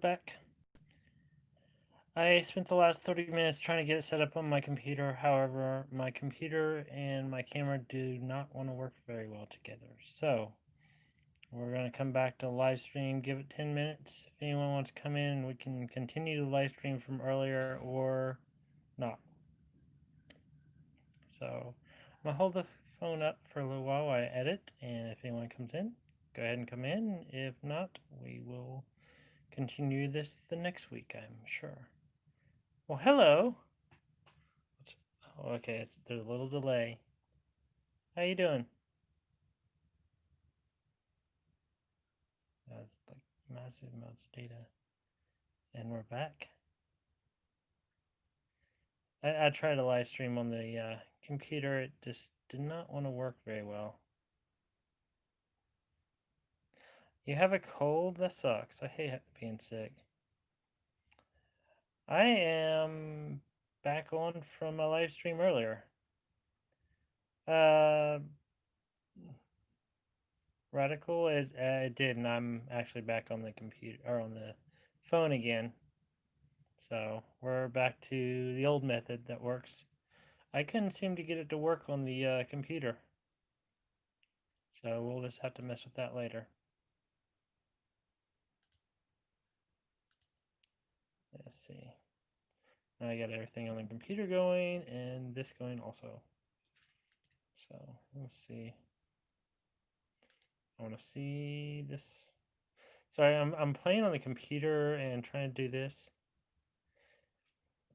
back. I spent the last 30 minutes trying to get it set up on my computer. However, my computer and my camera do not want to work very well together. So, we're going to come back to live stream, give it 10 minutes. If anyone wants to come in, we can continue the live stream from earlier or not. So, I'm going to hold the phone up for a little while I edit, and if anyone comes in, go ahead and come in. If not, we will continue this the next week, I'm sure. Well, hello. Oh, okay, there's a little delay. How you doing? That's like massive amounts of data. And we're back. I tried a live stream on the computer. It just did not want to work very well. You have a cold? That sucks. I hate being sick. I am back on from a live stream earlier. Radical, it did, and I'm actually back on the computer, or on the phone again. So we're back to the old method that works. I couldn't seem to get it to work on the computer. So we'll just have to mess with that later. Let's see. Now I got everything on the computer going and this going also. So let's see. I want to see this. Sorry, I'm playing on the computer and trying to do this.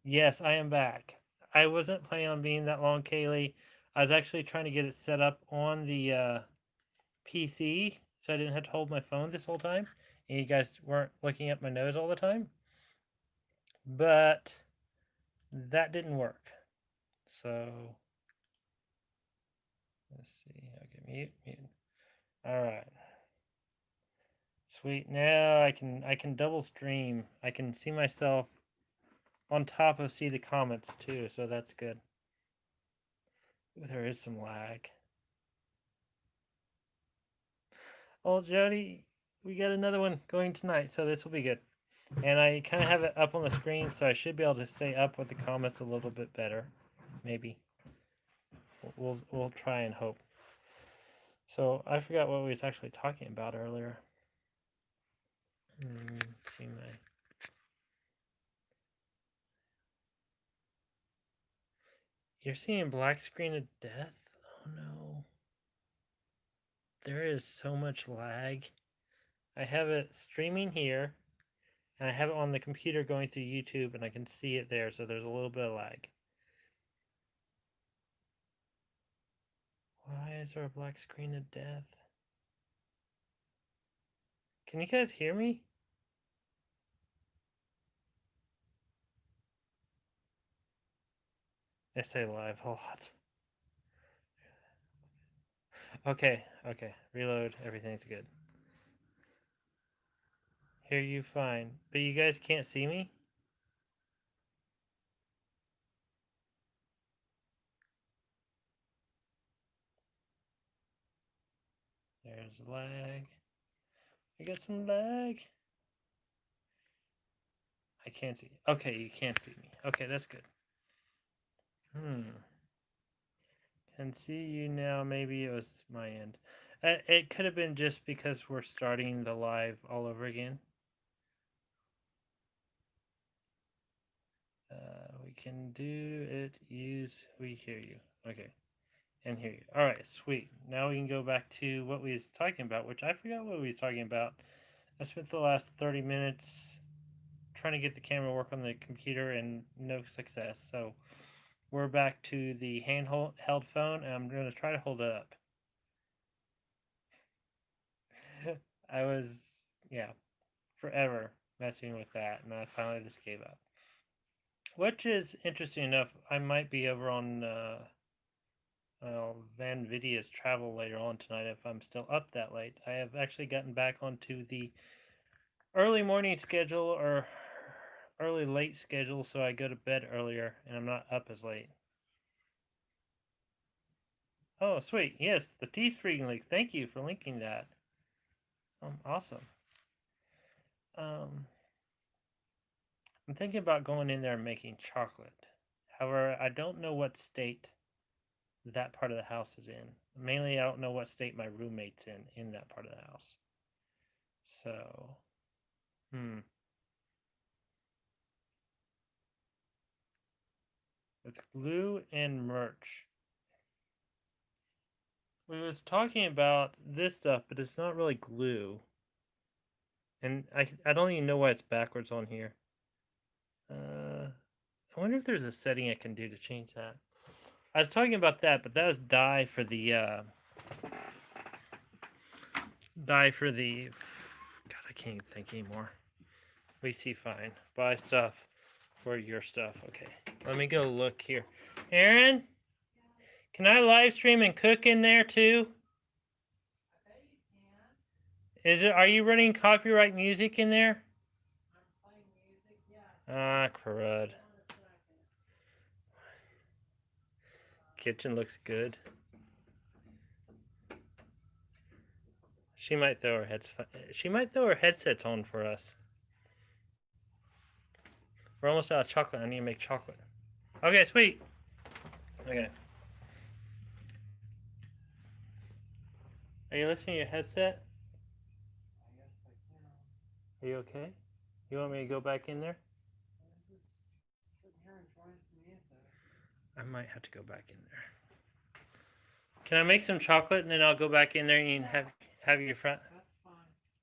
Yes, I am back. I wasn't planning on being that long, Kaylee. I was actually trying to get it set up on the PC so I didn't have to hold my phone this whole time and you guys weren't looking at my nose all the time. But that didn't work. So let's see. Okay, mute. All right. Sweet. Now I can double stream. I can see myself on top of see the comments too, so that's good. There is some lag. Oh, Jody, we got another one going tonight, so this will be good. And I kind of have it up on the screen, so I should be able to stay up with the comments a little bit better. Maybe. We'll try and hope. So I forgot what we was actually talking about earlier. See my. You're seeing black screen of death? Oh no. There is so much lag. I have it streaming here, and I have it on the computer going through YouTube, and I can see it there, so there's a little bit of lag. Why is there a black screen of death? Can you guys hear me? I say live a lot. Okay. Reload. Everything's good. Hear you fine. But you guys can't see me? There's lag. I got some lag. I can't see. Okay, you can't see me. Okay, that's good. Can see you now. Maybe it was my end. It could have been just because we're starting the live all over again. We can do it. We hear you. Okay. And hear you. Alright, sweet. Now we can go back to what we was talking about, which I forgot what we was talking about. I spent the last 30 minutes trying to get the camera to work on the computer and no success. So we're back to the handheld phone, and I'm going to try to hold it up. I was, forever messing with that, and I finally just gave up. Which is interesting enough. I might be over on Van Vidia's travel later on tonight if I'm still up that late. I have actually gotten back onto the early morning schedule or early late schedule, so I go to bed earlier and I'm not up as late. Oh, sweet. Yes, the Teespring link. Thank you for linking that. Awesome. I'm thinking about going in there and making chocolate. However, I don't know what state that part of the house is in. Mainly, I don't know what state my roommate's in that part of the house. So, with glue and merch. We was talking about this stuff, but it's not really glue. And I don't even know why it's backwards on here. I wonder if there's a setting I can do to change that. I was talking about that, but that was dye for the God, I can't even think anymore. We see fine. Buy stuff for your stuff. Okay, let me go look here. Aaron, can I live stream and cook in there too? Is it? Are you running copyright music in there? Ah, crud. Kitchen looks good. She might throw her headsets on for us. We're almost out of chocolate. I need to make chocolate. Okay, sweet. Okay. Are you listening to your headset? Are you okay? You want me to go back in there? I might have to go back in there. Can I make some chocolate and then I'll go back in there and have your friend? That's fine.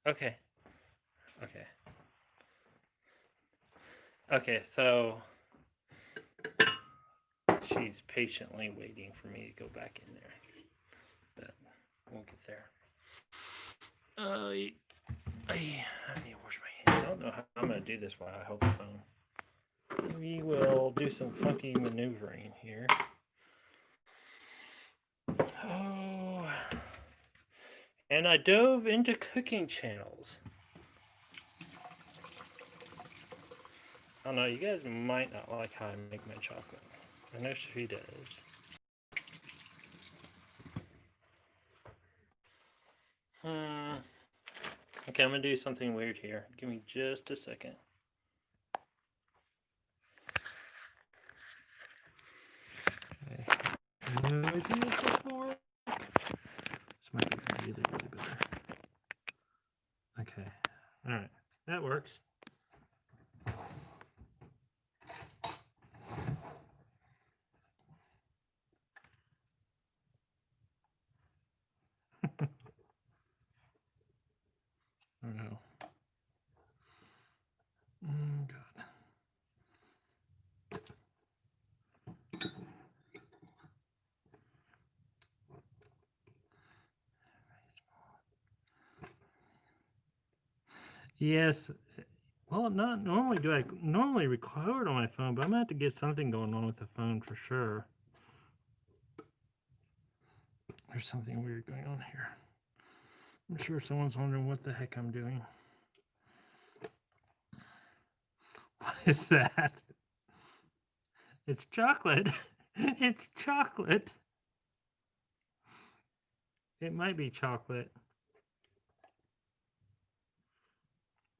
Okay. Okay. Okay, so she's patiently waiting for me to go back in there. But we'll get there. I need to wash my hands. I don't know how I'm going to do this while I hold the phone. We will do some funky maneuvering here. Oh. And I dove into cooking channels. I don't know, you guys might not like how I make my chocolate. I know she does. Okay, I'm gonna do something weird here. Give me just a second. Okay. This might be really, really better. Okay. Alright. That works. Oh no. God. Yes. Well, not normally do I normally record on my phone, but I'm gonna have to get something going on with the phone for sure. There's something weird going on here. I'm sure someone's wondering what the heck I'm doing. What is that? It's chocolate. It's chocolate. It might be chocolate.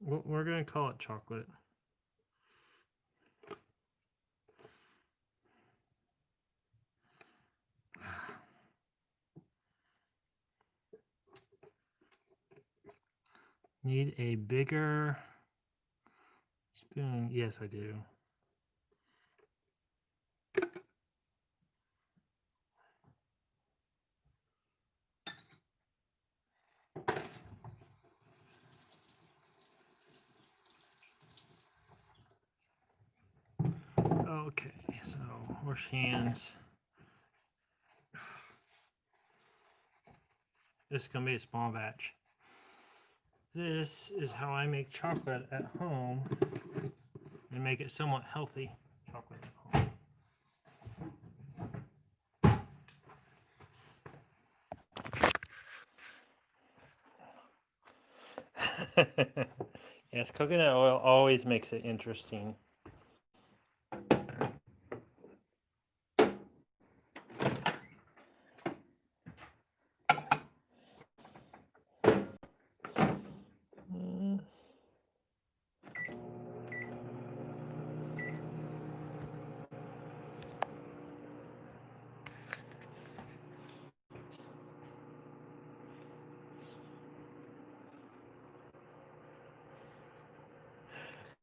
We're going to call it chocolate. Need a bigger spoon. Yes, I do. Okay, so wash hands. This is going to be a small batch. This is how I make chocolate at home and make it somewhat healthy chocolate at home. Yes, coconut oil always makes it interesting.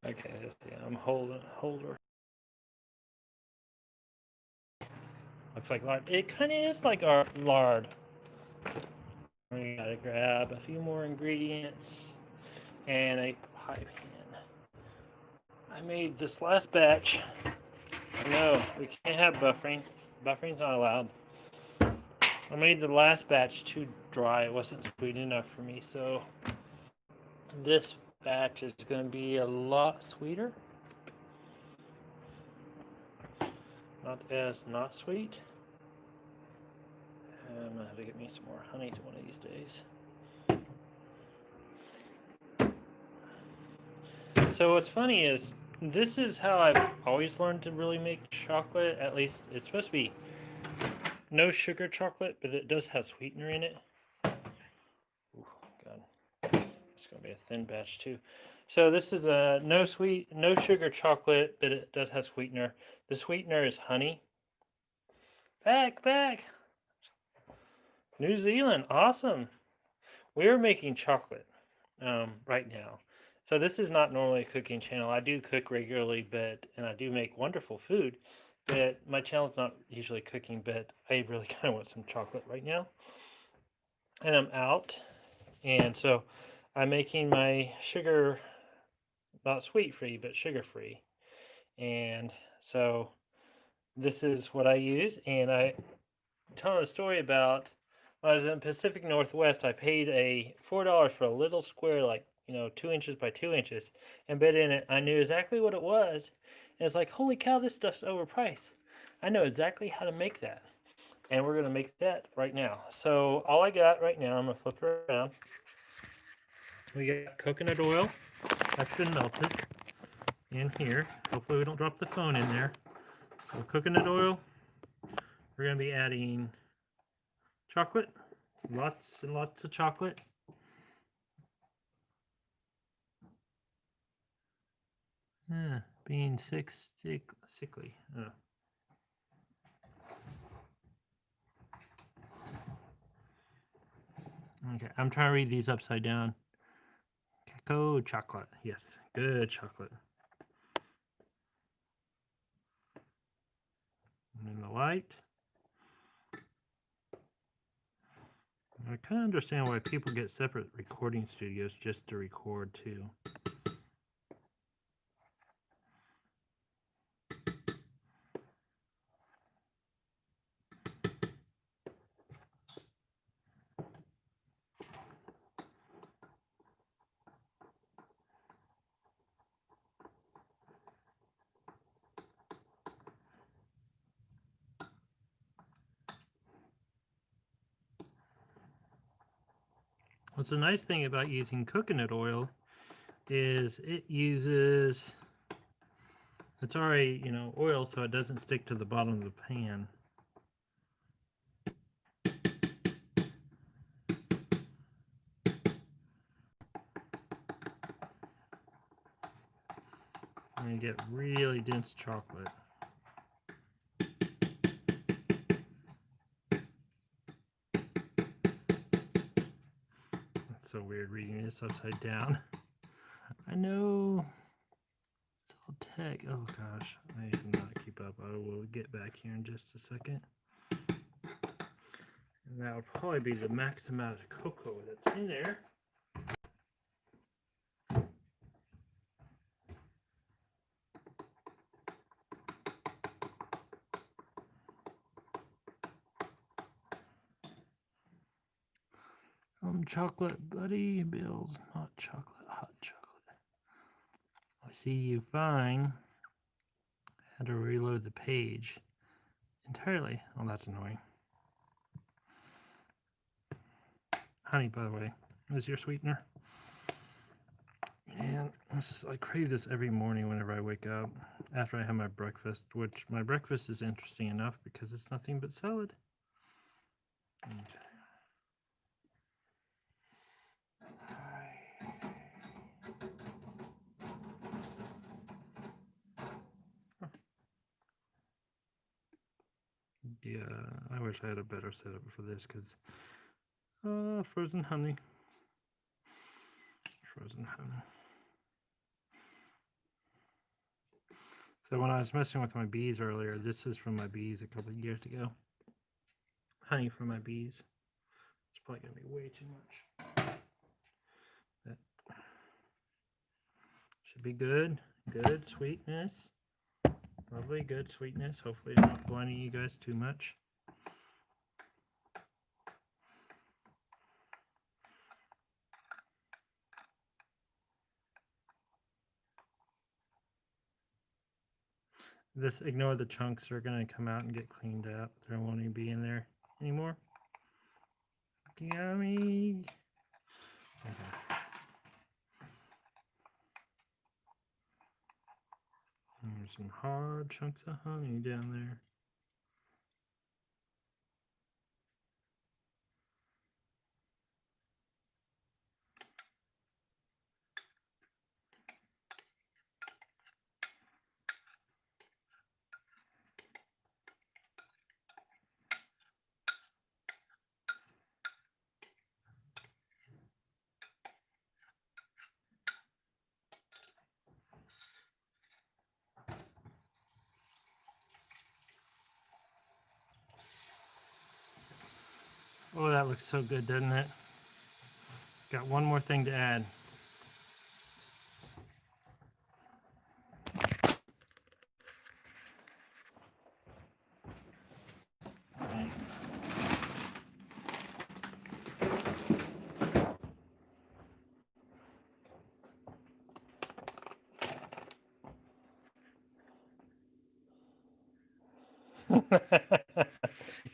Okay, yeah, I'm holder. Looks like lard. It kind of is like our lard. We gotta grab a few more ingredients and a pie pan. I made this last batch. No, we can't have buffering. Buffering's not allowed. I made the last batch too dry. It wasn't sweet enough for me, so this batch is going to be a lot sweeter. Not as not sweet. I'm gonna have to get me some more honey one of these days. So what's funny is this is how I've always learned to really make chocolate. At least it's supposed to be no sugar chocolate, but it does have sweetener in it. Ooh, God, it's gonna be a thin batch too. So this is a no sugar chocolate, but it does have sweetener. The sweetener is honey. Back. New Zealand, awesome. We are making chocolate right now. So this is not normally a cooking channel. I do cook regularly, and I do make wonderful food. But my channel is not usually cooking, but I really kind of want some chocolate right now. And I'm out, and so I'm making my sugar, not sweet free, but sugar free. And so this is what I use, and I telling a story about when I was in Pacific Northwest. I paid a $4 for a little square, like 2 inches by 2 inches, and bit in it. I knew exactly what it was, and it's like, holy cow, this stuff's overpriced. I know exactly how to make that, and we're gonna make that right now. So all I got right now, I'm gonna flip it around. We got coconut oil that's been melted in here. Hopefully we don't drop the phone in there. So coconut oil. We're gonna be adding chocolate, lots and lots of chocolate. Being sickly. Okay, I'm trying to read these upside down. Cacao chocolate. Yes, good chocolate. And then the light. I kind of understand why people get separate recording studios just to record too. What's the nice thing about using coconut oil is it's already, oil, so it doesn't stick to the bottom of the pan. And you get really dense chocolate. That's so weird reading this upside down. I know. It's all tech. Oh gosh, I cannot keep up. I will get back here in just a second. And that will probably be the max amount of cocoa that's in there. Chocolate buddy bills, not chocolate, hot chocolate. I see you fine. Had to reload the page entirely. Oh, that's annoying. Honey, by the way, is your sweetener. And I crave this every morning whenever I wake up after I have my breakfast, which my breakfast is interesting enough because it's nothing but salad. Okay. Yeah, I wish I had a better setup for this because frozen honey. Frozen honey. So when I was messing with my bees earlier, this is from my bees a couple of years ago. Honey from my bees. It's probably going to be way too much. That should be good. Good sweetness. Lovely, good sweetness. Hopefully I'm not blinding you guys too much. This, ignore the chunks. They're going to come out and get cleaned up. They won't even be in there anymore. Yummy. Okay. There's some hard chunks of honey down there. Oh, that looks so good, doesn't it? Got one more thing to add.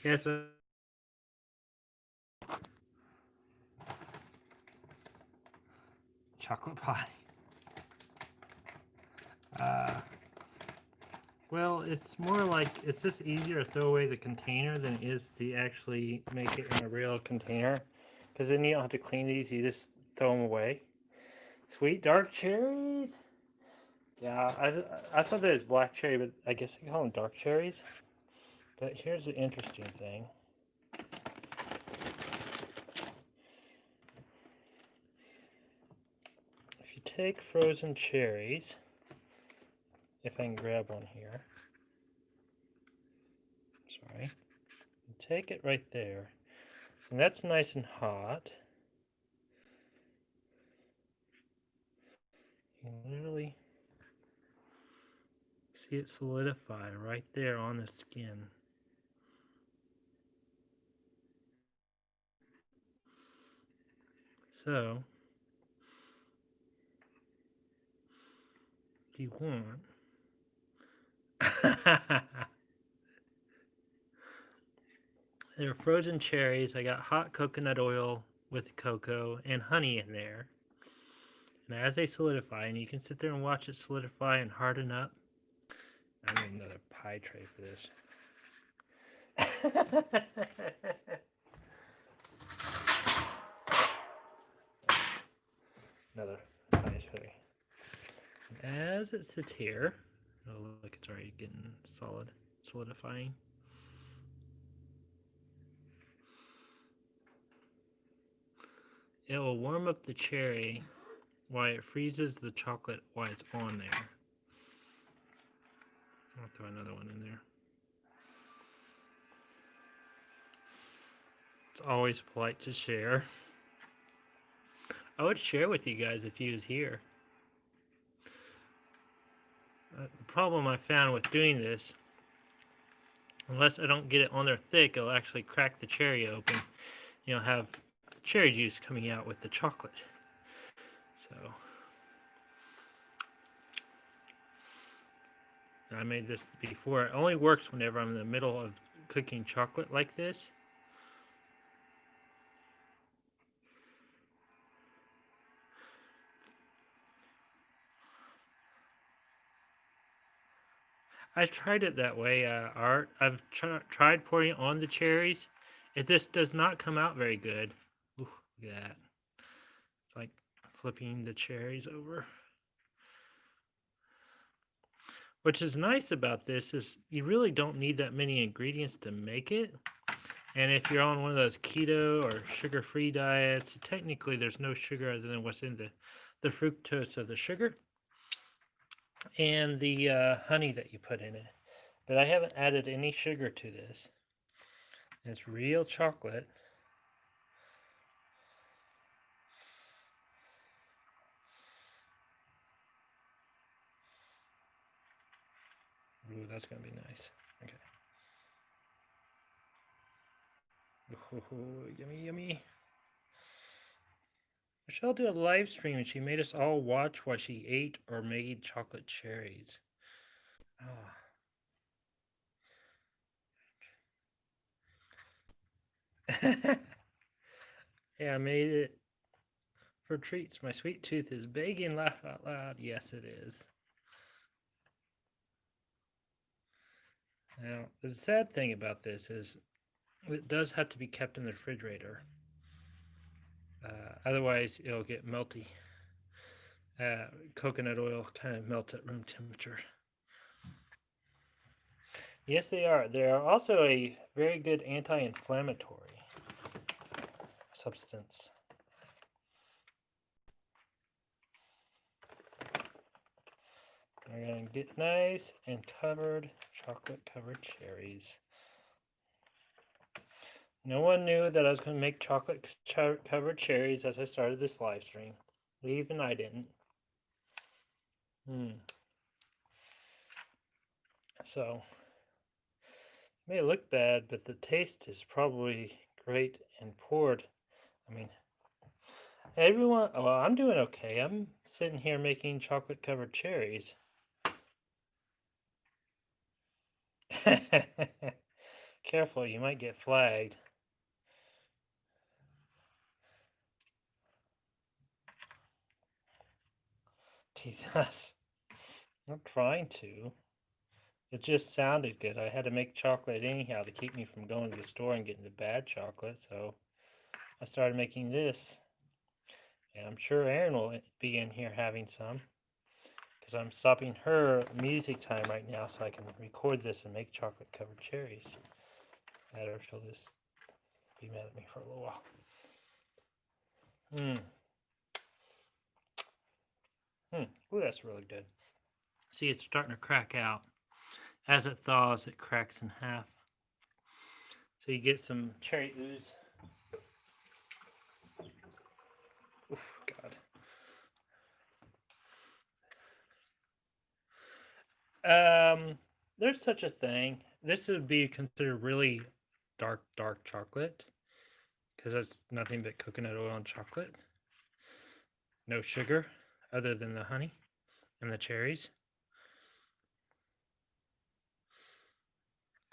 Yes. Chocolate pie. Well, it's more like it's just easier to throw away the container than it is to actually make it in a real container. Because then you don't have to clean these, you just throw them away. Sweet dark cherries? Yeah, I thought that was black cherry, but I guess they call them dark cherries. But here's the interesting thing. If you take frozen cherries, if I can grab one here. Sorry. Take it right there. And that's nice and hot. You can literally see it solidify right there on the skin. So, if you want, they're frozen cherries. I got hot coconut oil with cocoa and honey in there. And as they solidify, and you can sit there and watch it solidify and harden up. I need another pie tray for this. Another pie tray. As it sits here, oh look, it's already getting solidifying. It will warm up the cherry while it freezes the chocolate while it's on there. I'll throw another one in there. It's always polite to share. I would share with you guys if you was here. The problem I found with doing this, unless I don't get it on there thick, it'll actually crack the cherry open. You'll have cherry juice coming out with the chocolate. So I made this before. It only works whenever I'm in the middle of cooking chocolate like this. I've tried it that way, Art. I've tried pouring it on the cherries. This does not come out very good. Ooh, look at that. It's like flipping the cherries over. Which is nice about this is you really don't need that many ingredients to make it. And if you're on one of those keto or sugar-free diets, technically there's no sugar other than what's in the fructose of the sugar. and the honey that you put in it. But I haven't added any sugar to this. It's real chocolate. Ooh, that's going to be nice. Okay. Ooh, yummy, yummy. Michelle did a live stream and she made us all watch while she ate or made chocolate cherries. Oh. Yeah, I made it for treats. My sweet tooth is begging, laugh out loud. Yes, it is. Now, the sad thing about this is it does have to be kept in the refrigerator. Otherwise, it'll get melty. Coconut oil kind of melts at room temperature. Yes, they are. They are also a very good anti-inflammatory substance. We're going to get nice and covered, chocolate-covered cherries. No one knew that I was going to make chocolate-covered cherries as I started this live stream. Even I didn't. So, it may look bad, but the taste is probably great and poured. I mean, everyone, well, I'm doing okay. I'm sitting here making chocolate-covered cherries. Careful, you might get flagged. Jesus. I'm trying to. It just sounded good. I had to make chocolate anyhow to keep me from going to the store and getting the bad chocolate, so I started making this. And I'm sure Erin will be in here having some, because I'm stopping her music time right now so I can record this and make chocolate-covered cherries. Or she'll just be mad at me for a little while. Ooh, that's really good. See, it's starting to crack out. As it thaws, it cracks in half. So you get some cherry ooze. Oof, God. There's such a thing. This would be considered really dark chocolate because it's nothing but coconut oil and chocolate. No sugar other than the honey and the cherries.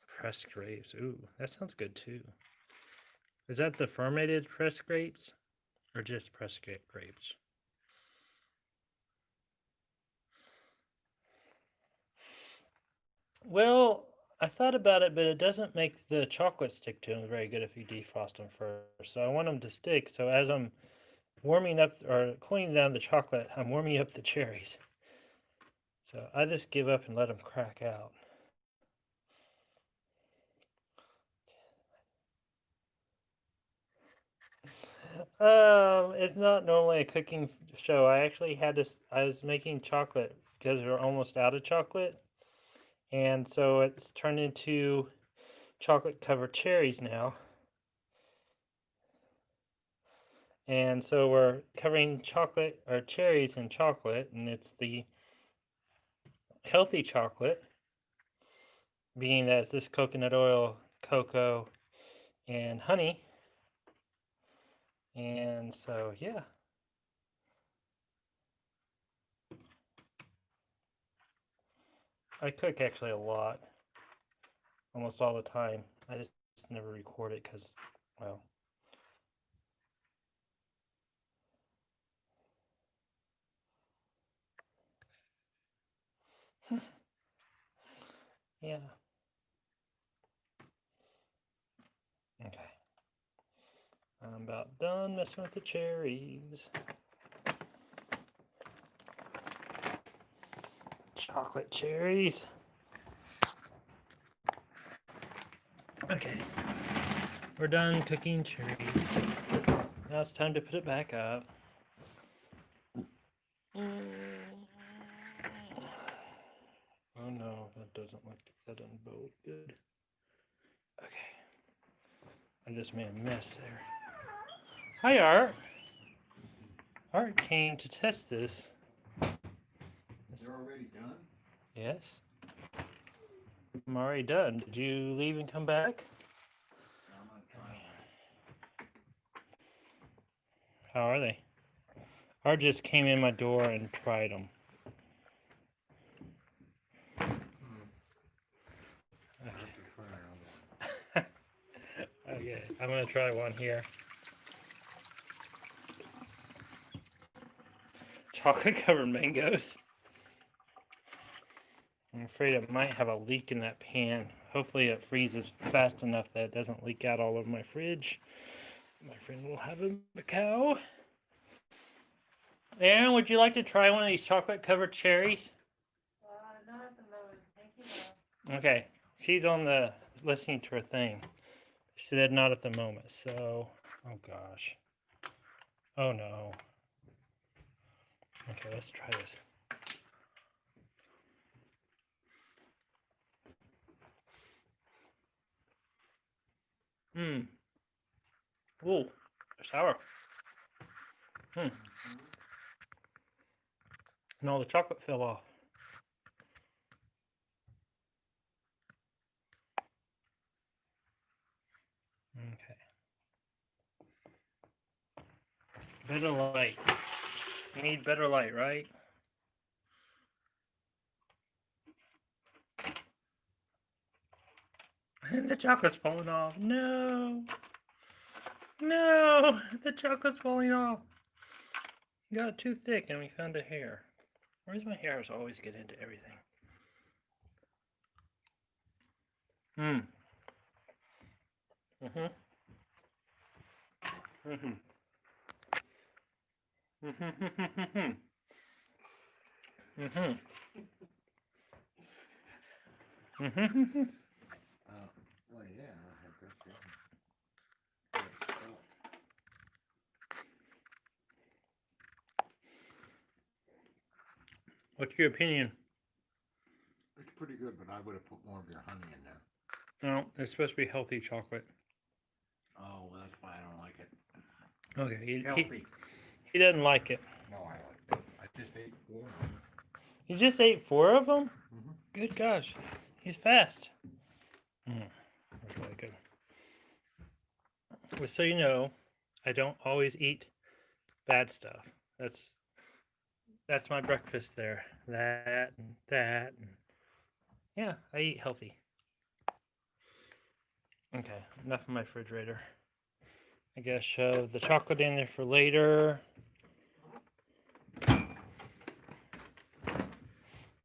Pressed grapes. Ooh, that sounds good too. Is that the fermented pressed grapes or just pressed grapes? Well, I thought about it, but it doesn't make the chocolate stick to them very good if you defrost them first. So I want them to stick. So as I'm warming up or cooling down the chocolate, I'm warming up the cherries. So I just give up and let them crack out. It's not normally a cooking show. I actually had to. I was making chocolate because we're almost out of chocolate, and so it's turned into chocolate-covered cherries now. And so we're covering chocolate or cherries in chocolate, and it's the healthy chocolate, being that it's this coconut oil, cocoa, and honey. And so, yeah. I cook actually a lot, almost all the time. I just never record it because, well. Yeah. Okay. I'm about done messing with the cherries. Chocolate cherries. Okay. We're done cooking cherries. Now it's time to put it back up. I just made a mess there. Hi, Art. Art came to test this. You're already done? Yes. I'm already done. Did you leave and come back? No, I'm gonna try one. How are they? Art just came in my door and tried them. Okay. Okay, I'm gonna try one here. Chocolate covered mangoes. I'm afraid it might have a leak in that pan. Hopefully it freezes fast enough that it doesn't leak out all over my fridge. My friend will have a cow. Aaron, would you like to try one of these chocolate covered cherries? Not at the moment. Thank you, though. Okay, she's on the listening to her thing. She said not at the moment, so oh gosh. Oh no. Okay, let's try this. Mmm. Ooh, sour. Hmm. And all the chocolate fell off. Okay. Better light. You need better light, right? And the chocolate's falling off. No. No, the chocolate's falling off. You got it too thick and we found a hair. Where's my hairs always get into everything? Hmm. Mm-hmm. Mm-hmm. Mm-hmm. Mm-hmm. Mm-hmm. Well, yeah, I have that too. What's your opinion? It's pretty good, but I would have put more of your honey in there. No, it's supposed to be healthy chocolate. Oh, well, that's why I don't like it. Okay, Healthy. he doesn't like it. No, I like it. I just ate 4 of them. You just ate 4 of them? Mm-hmm. Good gosh, he's fast. That's really good. Well, so you know, I don't always eat bad stuff. That's my breakfast there. That and that. And yeah, I eat healthy. Okay, enough of my refrigerator. I gotta shove the chocolate in there for later.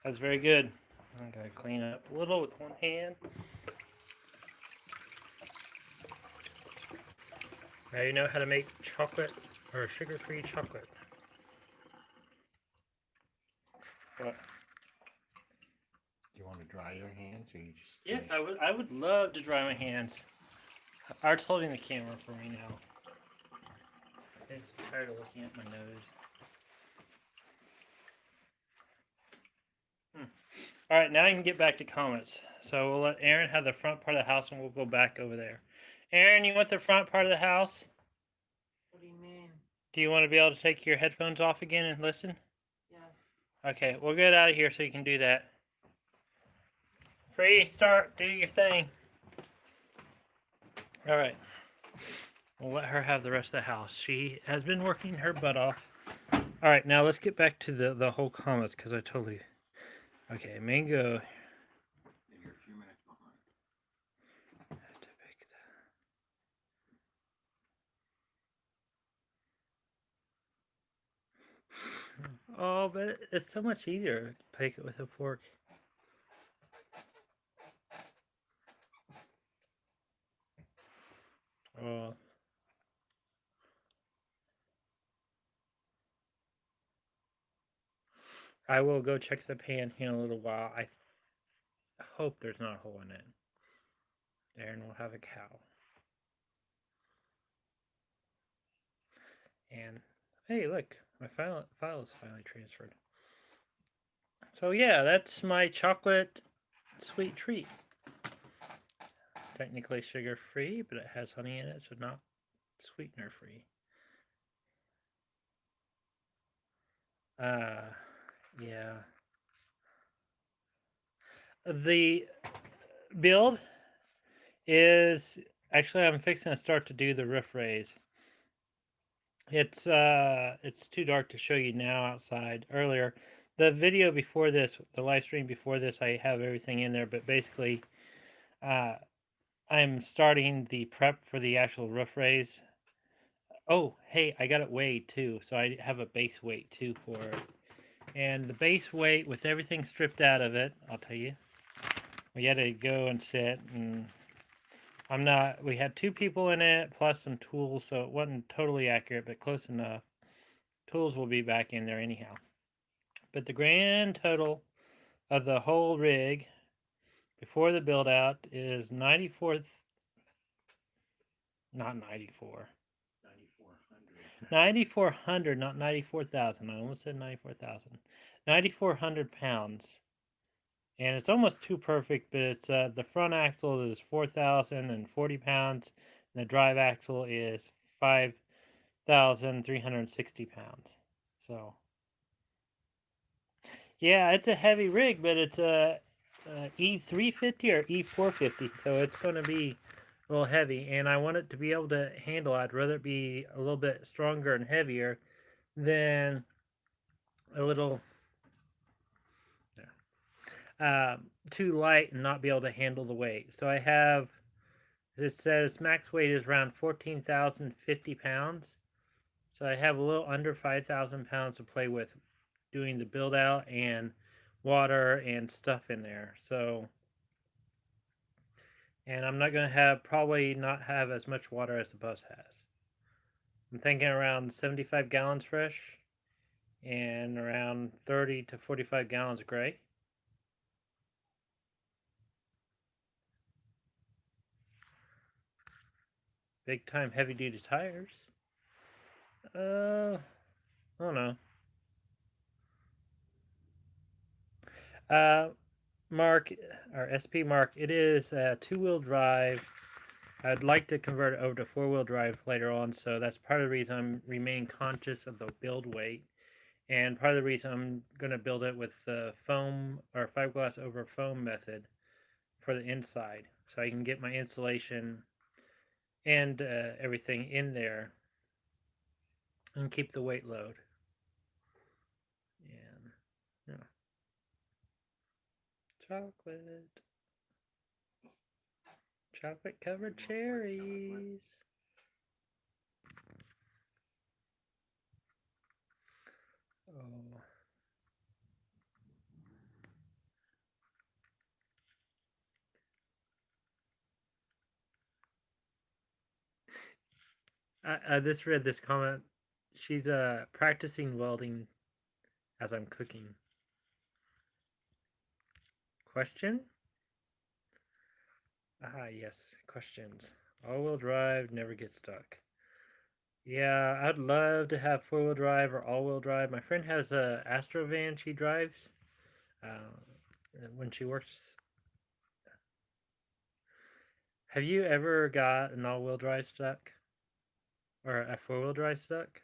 That's very good. I gotta clean up a little with one hand. Now you know how to make chocolate or sugar-free chocolate. What? Do you want to dry your hands or you just... Yes, I would. I would love to dry my hands. Art's holding the camera for me now. He's tired of looking at my nose. All right, now I can get back to comments. So we'll let Aaron have the front part of the house, and we'll go back over there. Aaron, you want the front part of the house? What do you mean? Do you want to be able to take your headphones off again and listen? Yes. Okay, we'll get out of here so you can do that. Free, start, do your thing. All right. We'll let her have the rest of the house. She has been working her butt off. All right, now let's get back to the whole comments because I totally... Okay, mango. You're a few minutes behind. Oh, but it's so much easier to pick it with a fork. Oh. I will go check the pan here in a little while. I hope there's not a hole in it. Aaron will have a cow. And hey, look, my file is finally transferred. So yeah, that's my chocolate sweet treat. technically sugar free, but it has honey in it, so not sweetener free. Yeah. The build is actually I'm fixing to start to do the roof raise. It's too dark to show you now outside. Earlier, the video before this, the live stream before this, I have everything in there, but basically, uh, I'm starting the prep for the actual roof raise. Oh, hey, I got it weighed too, so I have a base weight too for it. And the base weight with everything stripped out of it, I'll tell you. We had to go and sit, and we had 2 people in it plus some tools, so it wasn't totally accurate, but close enough. Tools will be back in there anyhow. But the grand total of the whole rig before the build out is 94, not 94. 9,400, not 94,000. I almost said 94,000. 9,400 pounds. And it's almost too perfect, but it's the front axle is 4,040 pounds, and the drive axle is 5,360 pounds. So, yeah, it's a heavy rig, but it's a E350 or E450, so it's going to be a little heavy, and I want it to be able to handle. I'd rather it be a little bit stronger and heavier than a little too light and not be able to handle the weight. So I have, it says max weight is around 14,050 pounds. So I have a little under 5,000 pounds to play with doing the build out and water and stuff in there. So, and I'm not going to probably not have as much water as the bus has. I'm thinking around 75 gallons fresh and around 30 to 45 gallons of gray. Big time heavy duty tires. I don't know. Mark, or SP Mark, it is a 2-wheel drive. I'd like to convert it over to 4-wheel drive later on, so that's part of the reason I'm remaining conscious of the build weight, and part of the reason I'm going to build it with the foam or fiberglass over foam method for the inside, so I can get my insulation and everything in there and keep the weight load. And yeah. Chocolate covered cherries. Oh. I just read this comment. She's practicing welding as I'm cooking. Question? Ah, yes, questions. All-wheel drive, never get stuck. Yeah, I'd love to have 4-wheel drive or all-wheel drive. My friend has a Astro van she drives when she works. Have you ever got an all-wheel drive stuck? Or a 4-wheel drive stuck?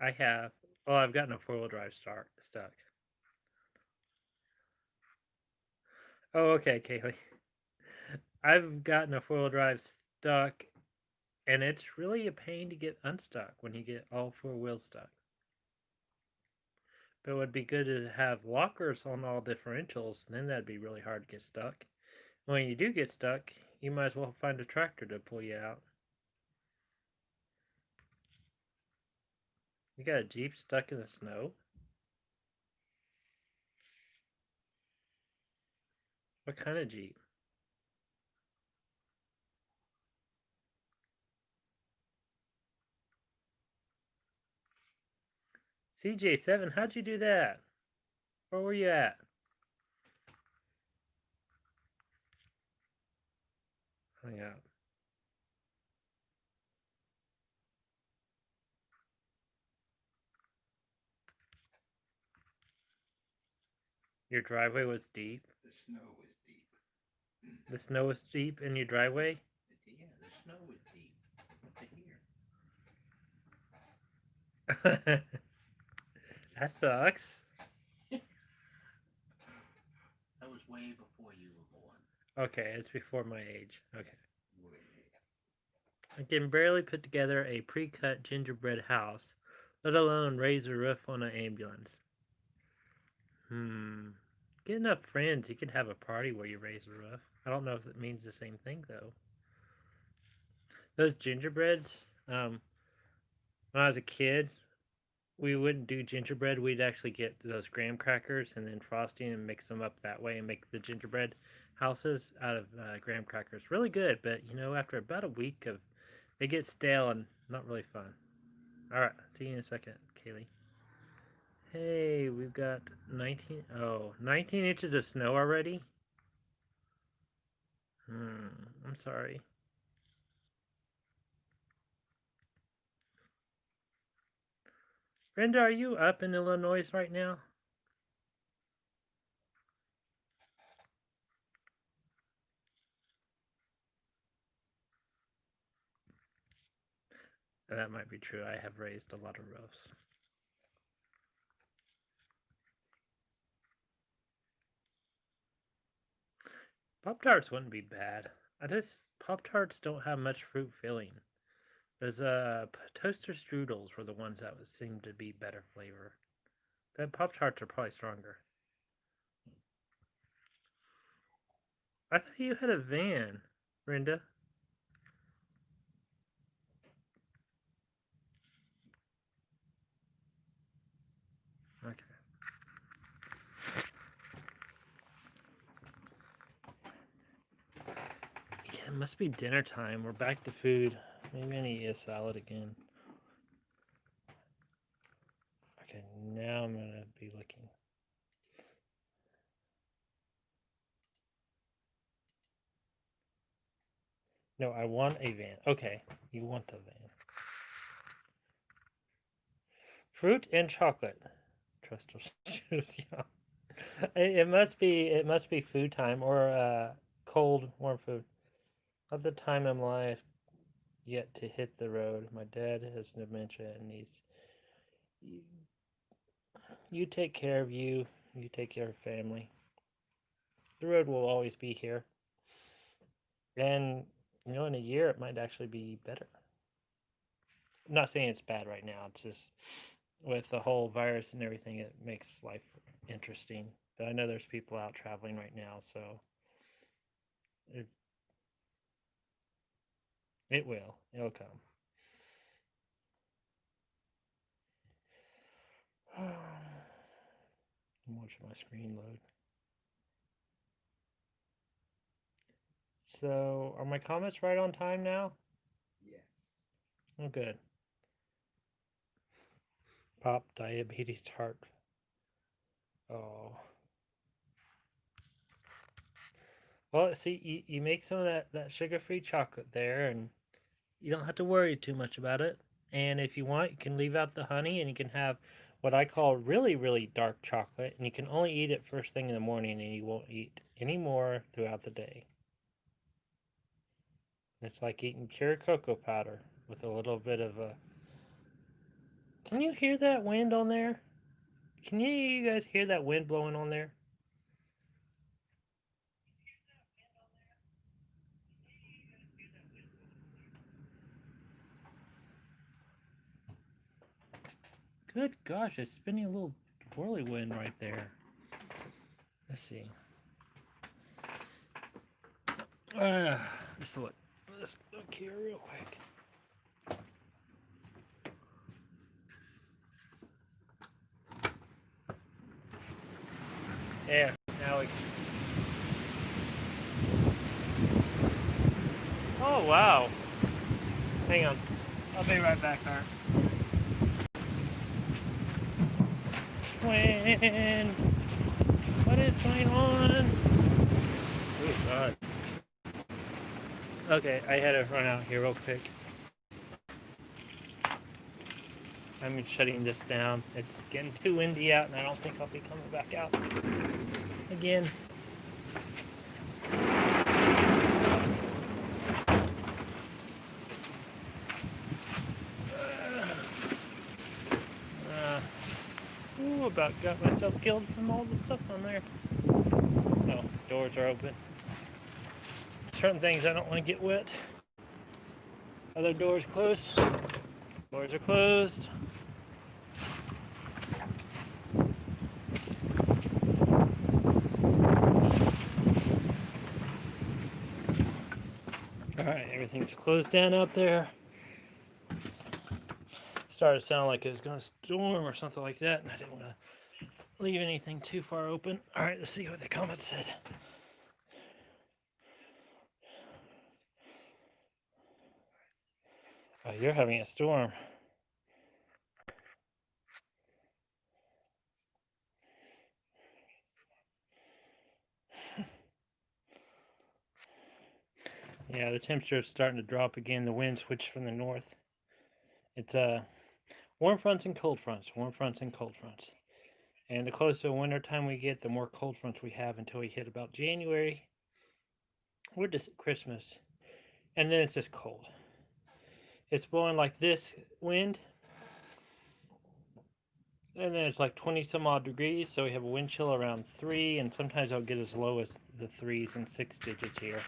I have. Well, I've gotten a 4-wheel drive stuck. Oh, okay, Kaylee. I've gotten a 4-wheel drive stuck, and it's really a pain to get unstuck when you get all 4 wheels stuck. But it would be good to have lockers on all differentials, and then that'd be really hard to get stuck. When you do get stuck, you might as well find a tractor to pull you out. You got a Jeep stuck in the snow? What kind of Jeep? CJ7, how'd you do that? Where were you at? Hung out. Your driveway was deep. The snow was deep. The snow was deep in your driveway. Yeah, the snow was deep. What the hear? That sucks. That was way before you were born. Okay, it's before my age. Okay. Way. I can barely put together a pre-cut gingerbread house, let alone raise a roof on an ambulance. Get enough friends, you could have a party where you raise a roof. I don't know if it means the same thing though. Those gingerbreads, when I was a kid, we wouldn't do gingerbread. We'd actually get those graham crackers and then frosting and mix them up that way and make the gingerbread houses out of graham crackers. Really good, but you know, after about a week of, they get stale and not really fun. All right, see you in a second, Kaylee. Hey, we've got 19 inches of snow already. I'm sorry. Brenda, are you up in Illinois right now? That might be true. I have raised a lot of roofs. Pop-Tarts wouldn't be bad. Pop-Tarts don't have much fruit filling. Those toaster strudels were the ones that seemed to be better flavor. But Pop-Tarts are probably stronger. I thought you had a van, Brenda. Okay. Yeah, it must be dinner time. We're back to food. Maybe I need to eat a salad again. Okay, now I'm gonna be looking. No, I want a van. Okay, you want a van. Fruit and chocolate. Trust us. Yeah. It must be food time or cold warm food. Of the time in life yet to hit the road. My dad has dementia and you take care of you. You take care of family. The road will always be here. And you know, in a year it might actually be better. I'm not saying it's bad right now. It's just with the whole virus and everything, it makes life interesting. But I know there's people out traveling right now, so it will. It'll come. I'm watching my screen load. So, are my comments right on time now? Yes. Oh, good. Pop, diabetes, heart. Oh. Well, see, you make some of that sugar-free chocolate there, and you don't have to worry too much about it. And if you want, you can leave out the honey, and you can have what I call really, really dark chocolate, and you can only eat it first thing in the morning, and you won't eat any more throughout the day. It's like eating pure cocoa powder with a little bit of a... Can you hear that wind on there? Can you guys hear that wind blowing on there? Good gosh, it's spinning a little whirlwind right there. Let's see. Let's look here real quick. Yeah, now we can. Oh, wow. Hang on. I'll be right back, Art. Wind. What is going on? Oh, God. Okay, I had to run out here real quick. I'm shutting this down. It's getting too windy out, and I don't think I'll be coming back out. again. Ooh, about got myself killed from all the stuff on there. Oh, doors are open. Certain things I don't want to get wet. Other doors closed. Doors are closed. Alright, everything's closed down out there. Started to sound like it was going to storm or something like that, and I didn't want to leave anything too far open. Alright, let's see what the comments said. Oh, you're having a storm. Yeah, the temperature is starting to drop again. The wind switched from the north. It's warm fronts and cold fronts, warm fronts and cold fronts. And the closer to winter time we get, the more cold fronts we have until we hit about January or just Christmas. And then it's just cold. It's blowing like this wind. And then it's like 20 some odd degrees, so we have a wind chill around 3, and sometimes I'll get as low as the 3s and 6 digits here.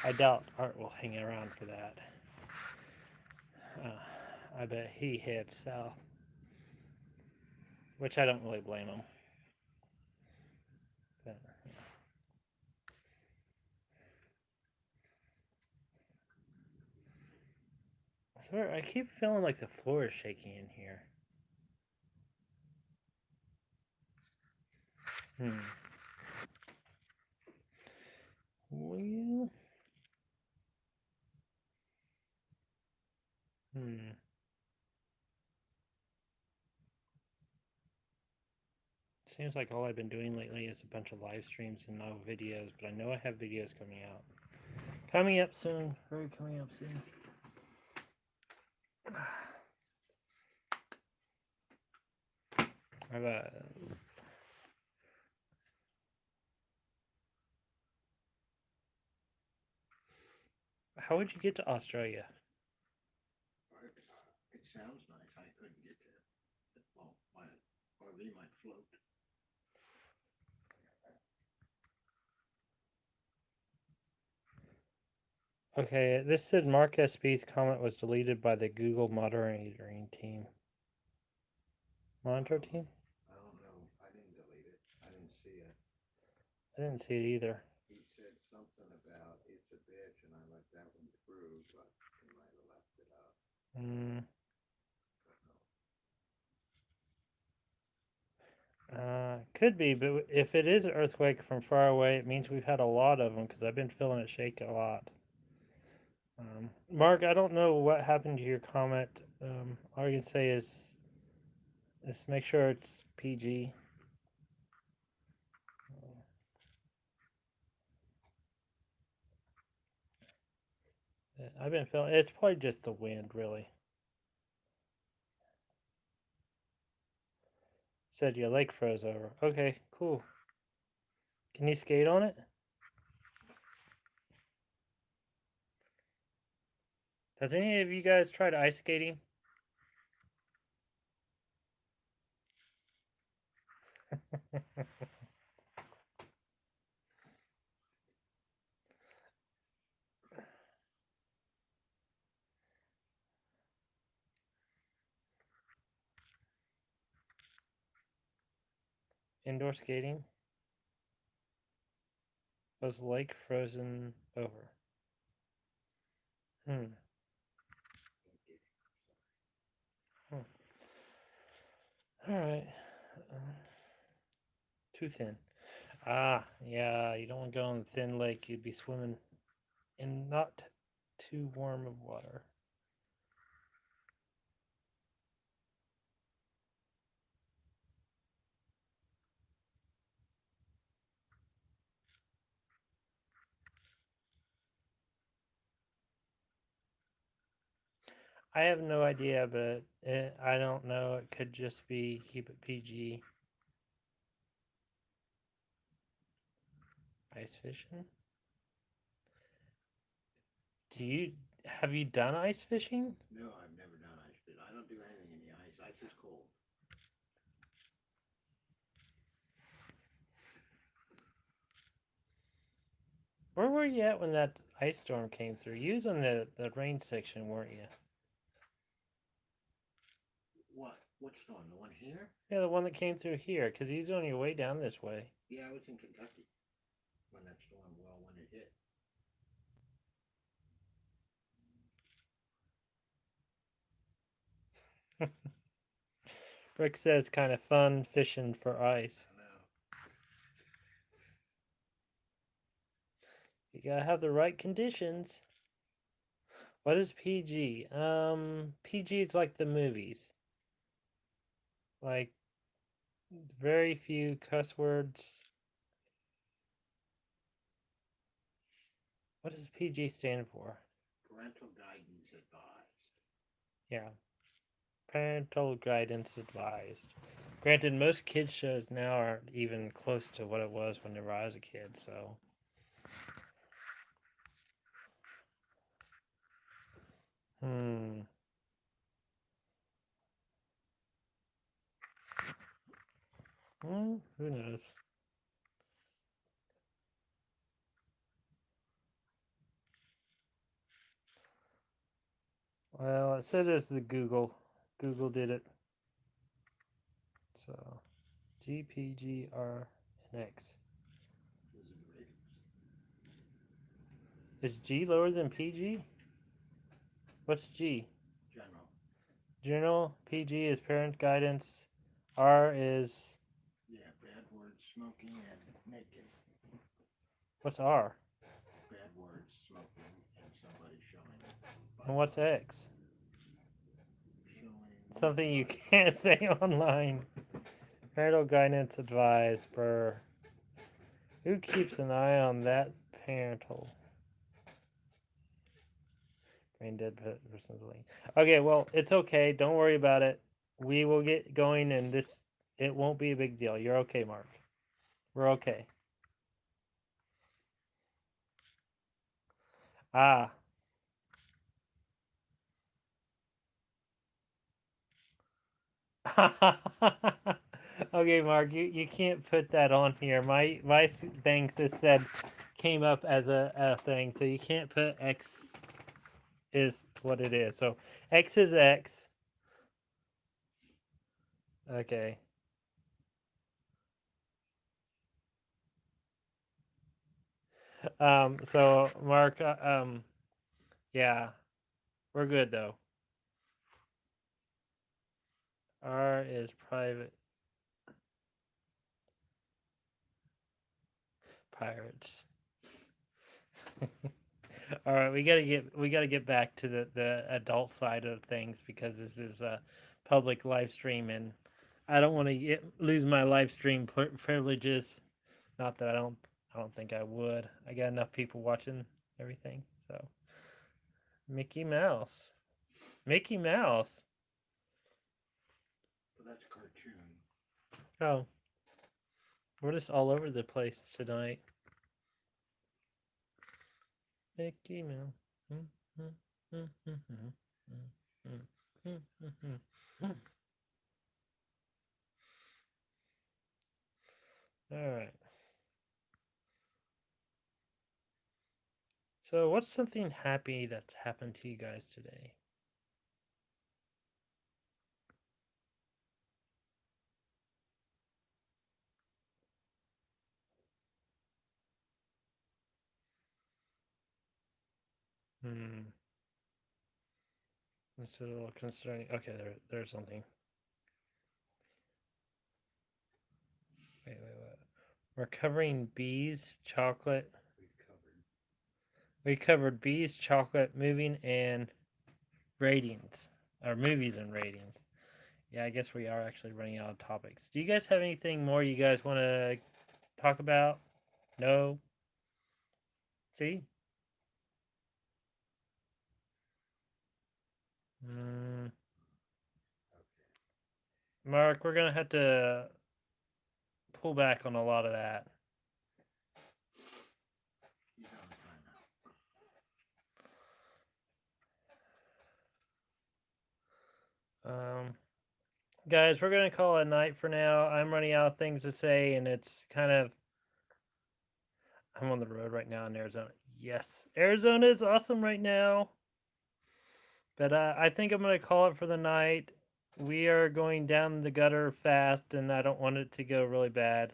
I doubt Art will hang around for that. I bet he heads south, which I don't really blame him. But, I swear, I keep feeling like the floor is shaking in here. Well, seems like all I've been doing lately is a bunch of live streams and no videos, but I know I have videos coming out. Coming up soon. Very coming up soon. I have How would you get to Australia? It sounds nice. I couldn't get there. Well, my RV might float. Okay, this said Mark SB's comment was deleted by the Google monitoring team. Monitor team? I don't know. I didn't delete it. I didn't see it. I didn't see it either. He said something about it's a bitch, and I let that one through, but he might have left it up. Could be, but if it is an earthquake from far away, it means we've had a lot of them because I've been feeling it shake a lot. Mark, I don't know what happened to your comment. All I can say is make sure it's PG. I've been feeling it's probably just the wind, really. Said your lake froze over. Okay, cool. Can you skate on it? Has any of you guys tried ice skating? Indoor skating? Was lake frozen over? Alright. Too thin. Yeah, you don't want to go on a thin lake. You'd be swimming in not too warm of water. I have no idea, but I don't know. It could just be keep it PG. Ice fishing? Have you done ice fishing? No, I've never done ice fishing. I don't do anything in the ice. Ice is cold. Where were you at when that ice storm came through? You was in the rain section, weren't you? What? What storm? The one here? Yeah, the one that came through here, because he's on your way down this way. Yeah, I was in Kentucky when that storm, well, when it hit. Rick says kind of fun fishing for ice. I know. You gotta have the right conditions. What is PG? PG is like the movies. Like, very few cuss words. What does PG stand for? Parental guidance advised. Yeah. Parental guidance advised. Granted, most kids shows now aren't even close to what it was whenever I was a kid, so. Well, who knows? Well, it said it's the Google. Google did it. So, G, P, G, R, and X. Those are the ratings. Is G lower than PG? What's G? General. General. PG is parent guidance. R is. Yeah, bad words, smoking, and naked. What's R? Bad words, smoking, and somebody showing. And what's X? Showing. Something you can't say online. Parental guidance advised. Brr. Who keeps an eye on that parental? Brain dead person's link. Okay, well, it's okay. Don't worry about it. We will get going, and it won't be a big deal. You're okay, Mark. We're okay. Ah. Okay, Mark, you can't put that on here. My thing just said came up as a thing, so you can't put X is what it is. So X is X. Okay. So Mark, yeah, we're good though. R is private. Pirates. All right, we gotta get back to the adult side of things because this is a public live stream and I don't want to lose my live stream privileges. Not that I don't think I would. I got enough people watching everything. So Mickey Mouse, Mickey Mouse. Well, that's a cartoon. Oh, we're just all over the place tonight. Mickey Mouse. All right. So, what's something happy that's happened to you guys today? It's a little concerning. Okay, there's something. Wait. We're covering bees, chocolate. We covered bees, chocolate, moving, and ratings. Or movies and ratings. Yeah, I guess we are actually running out of topics. Do you guys have anything more you guys want to talk about? No? See? Mark, we're going to have to pull back on a lot of that. Guys, we're gonna call it a night for now. I'm running out of things to say, and it's kind of. I'm on the road right now in Arizona. Yes, Arizona is awesome right now. But I think I'm gonna call it for the night. We are going down the gutter fast, and I don't want it to go really bad.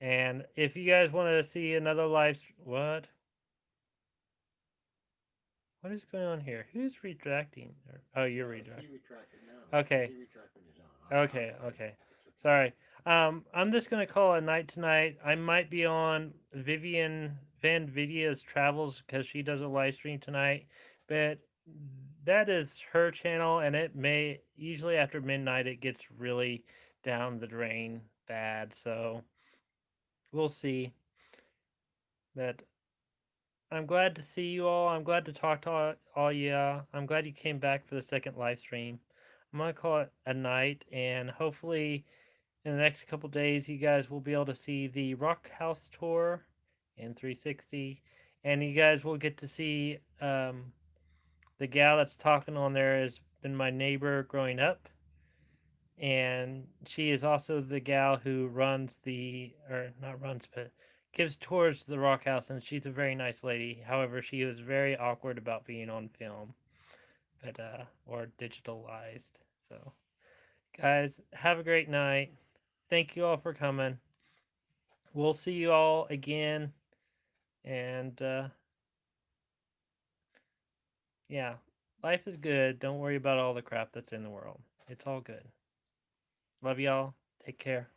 And if you guys want to see another what? What is going on here? Who's retracting? Oh, you're retracting. He retracted now. Okay. He retracted his own. Okay. Sorry. I'm just gonna call it a night tonight. I might be on Vivian Van Vidia's travels because she does a live stream tonight, but that is her channel, and it may usually after midnight it gets really down the drain bad. So we'll see. But I'm glad to see you all. I'm glad to talk to all you. I'm glad you came back for the second live stream. I'm gonna call it a night, and hopefully in the next couple days, you guys will be able to see the Rock House tour in 360, and you guys will get to see the gal that's talking on there has been my neighbor growing up, and she is also the gal who runs or not runs, but gives tours to the Rock House, and she's a very nice lady. However, she was very awkward about being on film, but or digitalized. So, guys, have a great night. Thank you all for coming. We'll see you all again. And yeah, life is good. Don't worry about all the crap that's in the world. It's all good. Love y'all. Take care.